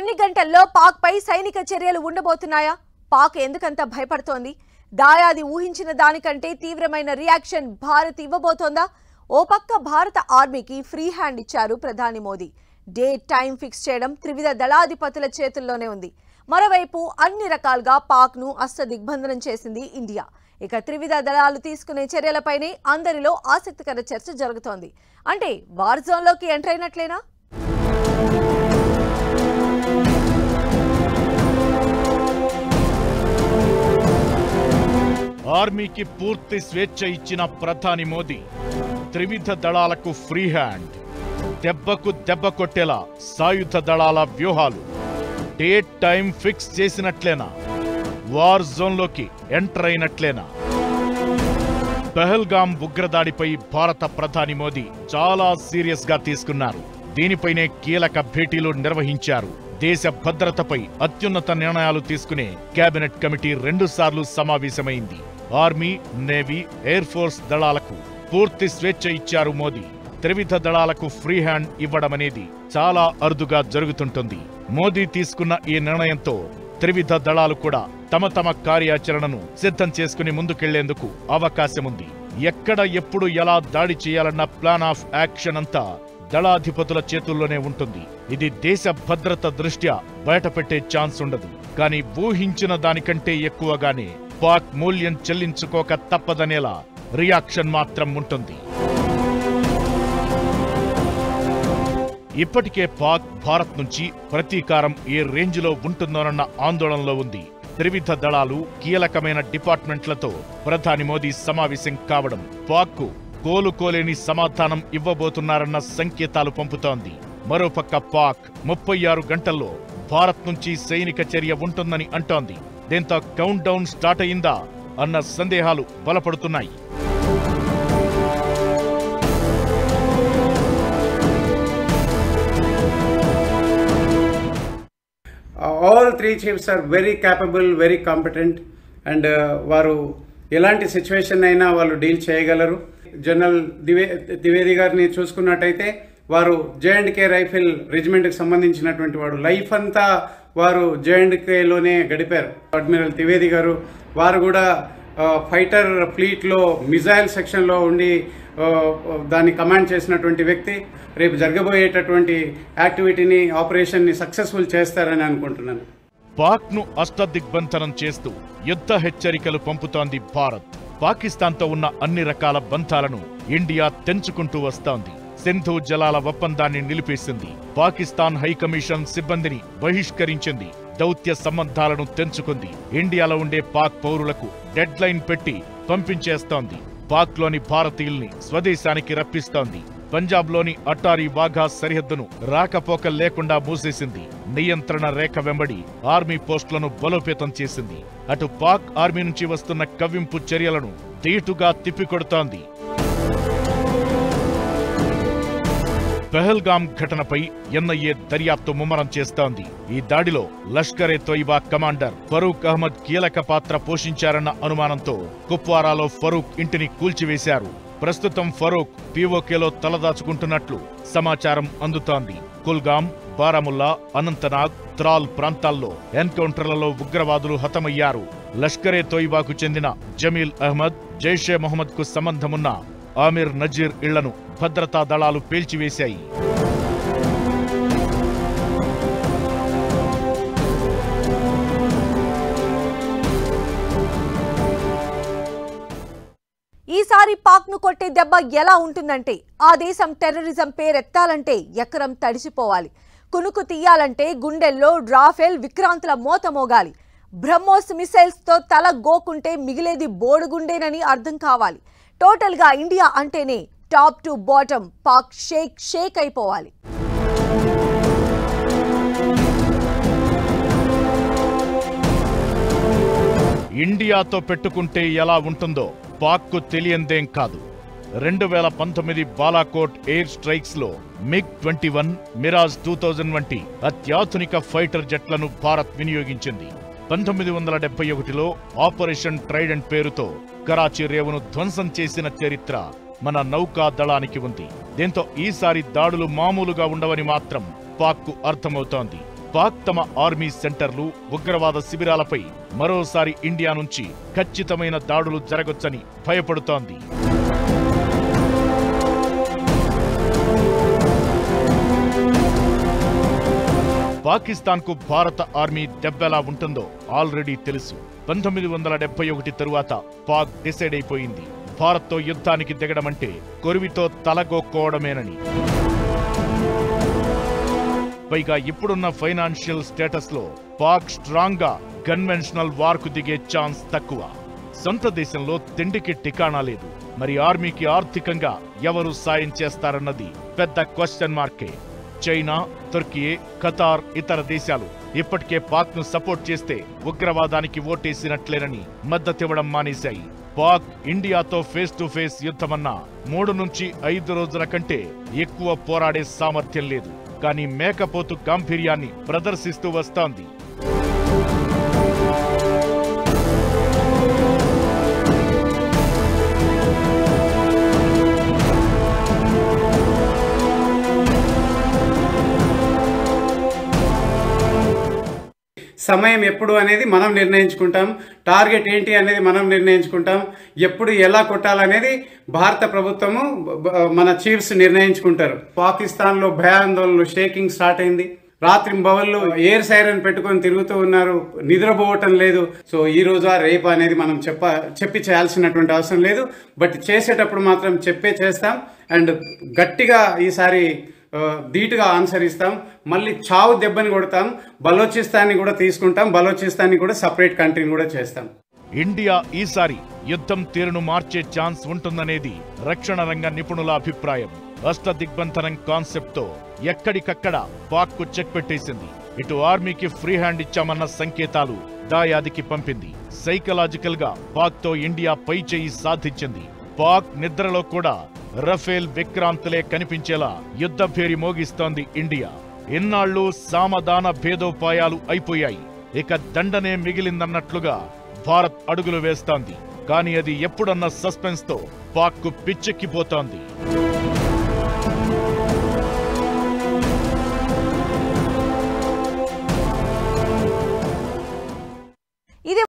మరికొన్ని గంటల్లో పాక్ పై సైనిక చర్యలు ఉండబోతున్నాయా? పాక్ ఎందుకంత భయపడుతోంది? దాయాది ఊహించిన దానికంటే తీవ్రమైన రియాక్షన్ భారత్ ఇవ్వబోతోందా? ఓ పక్క భారత ఆర్మీకి ఫ్రీ హ్యాండ్ ఇచ్చారు ప్రధాని మోదీ. డే టైం ఫిక్స్ చేయడం త్రివిధ దళాధిపతుల చేతుల్లోనే ఉంది. మరోవైపు అన్ని రకాలుగా పాక్ ను అష్టదిగ్బంధనం చేసింది ఇండియా. ఇక త్రివిధ దళాలు తీసుకునే చర్యలపైనే అందరిలో ఆసక్తికర చర్చ జరుగుతోంది. అంటే వార్ జోన్లోకి ఎంటర్ అయినట్లేనా? ఆర్మీకి పూర్తి స్వేచ్ఛ ఇచ్చిన ప్రధాని మోదీ త్రివిధ దళాలకు ఫ్రీ హ్యాండ్. దెబ్బకు దెబ్బ కొట్టేలా సాయుధ దళాల వ్యూహాలు. డే టైం ఫిక్స్ చేసినట్లేనా? వార్ జోన్లోకి ఎంటర్ అయినట్లేనా? పహల్గాం ఉగ్రదాడిపై భారత ప్రధాని మోదీ చాలా సీరియస్ గా తీసుకున్నారు. దీనిపైనే కీలక భేటీలు నిర్వహించారు. దేశ భద్రతపై అత్యున్నత నిర్ణయాలు తీసుకునే కేబినెట్ కమిటీ 2 సార్లు సమావేశమైంది. ఆర్మీ, నేవీ, ఎయిర్ ఫోర్స్ దళాలకు పూర్తి స్వేచ్ఛ ఇచ్చారు మోదీ. త్రివిధ దళాలకు ఫ్రీ హ్యాండ్ ఇవ్వడమనేది చాలా అరుదుగా జరుగుతుంటుంది. మోదీ తీసుకున్న ఈ నిర్ణయంతో త్రివిధ దళాలు కూడా తమ కార్యాచరణను సిద్ధం చేసుకుని ముందుకెళ్లేందుకు అవకాశముంది. ఎక్కడ, ఎప్పుడు, ఎలా దాడి చేయాలన్న ప్లాన్ ఆఫ్ యాక్షన్ అంతా దళాధిపతుల చేతుల్లోనే ఉంటుంది. ఇది దేశ భద్రత దృష్ట్యా బయటపెట్టే ఛాన్స్ ఉండదు. కానీ ఊహించిన దానికంటే ఎక్కువగానే పాక్ మూల్యం చెల్లించుకోక తప్పదనేలా రియాక్షన్ మాత్రం ఉంటుంది. ఇప్పటికే పాక్ భారత్ నుంచి ప్రతీకారం ఏ రేంజ్లో ఉంటుందోనన్న ఆందోళనలో ఉంది. త్రివిధ దళాలు, కీలకమైన డిపార్ట్మెంట్లతో ప్రధాని మోదీ సమావేశం కావడం పాక్కు కోలుకోలేని సమాధానం ఇవ్వబోతున్నారన్న సంకేతాలు పంపుతోంది. మరోపక్క పాక్ 36 గంటల్లో భారత్ నుంచి సైనిక చర్య ఉంటుందని అంటోంది. దీంతో కౌంట్ డౌన్ స్టార్ట్ అయిందా అన్న సందేహాలు బలపడుతున్నాయి. All 3 chiefs are very capable, very competent, and వారు ఎలాంటి సిచ్యువేషన్ అయినా వాళ్ళు డీల్ చేయగలరు. జనరల్ ద్వివేది గారిని చూసుకున్నట్టయితే వారు J&K రైఫిల్ రెజిమెంట్కి సంబంధించినటువంటి వాడు. లైఫ్ అంతా వారు J&Kలోనే గడిపారు. అడ్మిరల్ ద్వివేది గారు వారు కూడా ఫైటర్ ఫ్లీట్లో మిజైల్ సెక్షన్లో ఉండి దాన్ని కమాండ్ చేసినటువంటి వ్యక్తి. రేపు జరగబోయేటటువంటి యాక్టివిటీని, ఆపరేషన్ని సక్సెస్ఫుల్ చేస్తారని అనుకుంటున్నాను. పాక్ను అష్టదిగ్బంధనం చేస్తూ యుద్ధ హెచ్చరికలు పంపుతోంది భారత్. పాకిస్తాన్తో ఉన్న అన్ని రకాల బంధాలను ఇండియా తెంచుకుంటూ వస్తోంది. సింధు జలాల ఒప్పందాన్ని నిలిపేసింది. పాకిస్తాన్ హైకమిషన్ సిబ్బందిని బహిష్కరించింది. దౌత్య సంబంధాలను తెంచుకుంది. ఇండియాలో ఉండే పాక్ పౌరులకు డెడ్ లైన్ పెట్టి పంపించేస్తోంది. పాక్లోని భారతీయుల్ని స్వదేశానికి రప్పిస్తోంది. పంజాబ్లోని అటారీ వాఘా సరిహద్దును రాకపోక లేకుండా మూసేసింది. నియంత్రణ రేఖ వెంబడి ఆర్మీ పోస్టులను బలోపేతం చేసింది. అటు పాక్ ఆర్మీ నుంచి వస్తున్న కవ్వింపు చర్యలను ధీటుగా తిప్పికొడుతోంది. పహల్గాం ఘటనపై ఎన్ఐఏ దర్యాప్తు ముమ్మరం చేస్తోంది. ఈ దాడిలో లష్కరే తోయిబా కమాండర్ ఫరూక్ అహ్మద్ కీలక పాత్ర పోషించారన్న అనుమానంతో కుప్వారాలో ఫరూక్ ఇంటిని కూల్చివేశారు. ప్రస్తుతం ఫరూక్ పీఓకేలో తలదాచుకుంటున్నట్లు సమాచారం అందుతోంది. కుల్గాం, బారాముల్లా, అనంతనాగ్, త్రాల్ ప్రాంతాల్లో ఎన్కౌంటర్లలో ఉగ్రవాదులు హతమయ్యారు. లష్కరే తోయిబాకు చెందిన జమీల్ అహ్మద్, జైషే మొహమ్మద్ కు సంబంధమున్న ఆమిర్ నజీర్ ఇళ్లను భద్రతా దళాలు పేల్చివేశాయి. ఈసారి పాక్ ను కొట్టే దెబ్బ ఎలా ఉంటుందంటే, ఆ దేశం టెర్రరిజం పేరెత్తాలంటే ఎకరం తడిసిపోవాలి. కునుకు తీయాలంటే గుండెల్లో రాఫెల్ విక్రాంతుల మోత మోగాలి. బ్రహ్మోస్ మిసైల్స్ తో తల గోకుంటే మిగిలేది బోడుగుండేనని అర్థం కావాలి. టోటల్ గా ఇండియా అంటేనే top to bottom Pak shake అయిపోవాలి. ఇండియాతో పెట్టుకుంటే ఎలా ఉంటుందో పాక్కు తెలియందేం కాదు. 2019 బాలాకోట్ ఎయిర్ స్ట్రైక్స్ లో MiG-21, మిరాజ్ 2000 వంటి అత్యాధునిక ఫైటర్ జెట్లను భారత్ వినియోగించింది. 1971లో ఆపరేషన్ ట్రైడెంట్ పేరుతో కరాచీ రేవును ధ్వంసం చేసిన చరిత్ర మన నౌకా దళానికి ఉంది. దీంతో ఈసారి దాడులు మామూలుగా ఉండవని మాత్రం పాక్కు అర్థమవుతోంది. పాక్ తమ ఆర్మీ సెంటర్లు, ఉగ్రవాద శిబిరాలపై మరోసారి ఇండియా నుంచి ఖచ్చితమైన దాడులు జరగొచ్చని భయపడుతోంది. పాకిస్తాన్కు భారత ఆర్మీ దెబ్బెలా ఉంటుందో ఆల్రెడీ తెలుసు. 1971 తరువాత పాక్ డిసైడ్ అయిపోయింది, భారత్తో యుద్ధానికి దిగడమంటే కొరివితో తలగొక్కోవడమేనని. పైగా ఇప్పుడున్న ఫైనాన్షియల్ స్టేటస్ లో పాక్ స్ట్రాంగ్ గా కన్వెన్షనల్ వార్ కు దిగే ఛాన్స్ తక్కువ. సొంత దేశంలో తిండికి ఠికాణా లేదు. మరి ఆర్మీకి ఆర్థికంగా ఎవరు సాయం చేస్తారన్నది పెద్ద క్వశ్చన్ మార్కే. చైనా, తుర్కీ, ఖతార్, ఇతర దేశాలు ఇప్పటికే పాక్ ను సపోర్ట్ చేస్తే ఉగ్రవాదానికి ఓటేసినట్లేనని మద్దతివ్వడం మానేశాయి. పాక్ ఇండియాతో ఫేస్ టు ఫేస్ యుద్ధమన్నా 3 నుంచి 5 రోజుల కంటే ఎక్కువ పోరాడే సామర్థ్యం లేదు. కానీ మేకపోతు గాంభీర్యాన్ని ప్రదర్శిస్తూ వస్తోంది. సమయం ఎప్పుడు అనేది మనం నిర్ణయించుకుంటాం, టార్గెట్ ఏంటి అనేది మనం నిర్ణయించుకుంటాం, ఎప్పుడు ఎలా కొట్టాలనేది భారత ప్రభుత్వము మన చీఫ్స్ నిర్ణయించుకుంటారు. పాకిస్తాన్లో భయాందోళనలు, షేకింగ్ స్టార్ట్ అయింది. రాత్రింబవళ్ళు ఎయిర్ సైరన్ పెట్టుకొని తిరుగుతూ ఉన్నారు, నిద్రపోవటం లేదు. సో ఈ రోజు రేపు అనేది మనం చెప్పి చేయాల్సినటువంటి అవసరం లేదు. బట్ చేసేటప్పుడు మాత్రం చేస్తాం. అండ్ గట్టిగా ఈసారి ధీటుగా ఆన్సర్ ఇస్తాం. మళ్ళీ చావు దెబ్బని కొడతాం. బలోచిస్తాన్ని కూడా తీసుకుంటాం. బలోచిస్తాన్ని కూడా సపరేట్ కంట్రీని కూడా చేస్తాం. ఇండియా ఈసారి యుద్ధం తీరును మార్చే ఛాన్స్ ఉంటుందనేది రక్షణ రంగ నిపుణుల అభిప్రాయం. అష్టదిగ్బంధనం కాన్సెప్ట్ తో ఎక్కడికక్కడ పాక్ కు చెక్ పెట్టేసింది. ఇటు ఆర్మీకి ఫ్రీ హ్యాండ్ ఇచ్చామన్న సంకేతాలు దాయాదికి పంపింది. సైకలాజికల్ గా పాక్ తో ఇండియా పై చేయి సాధించింది. పాక్ నిద్రలో కూడా రఫేల్, విక్రాంత్లే కనిపించేలా యుద్ధ భేరి మోగిస్తోంది ఇండియా. ఇన్నాళ్లు సామధాన భేదోపాయాలు అయిపోయాయి, ఇక దండనే మిగిలిందన్నట్లుగా భారత్ అడుగులు వేస్తోంది. కానీ అది ఎప్పుడన్న సస్పెన్స్ తో పాక్ కు పిచ్చెక్కిపోతోంది.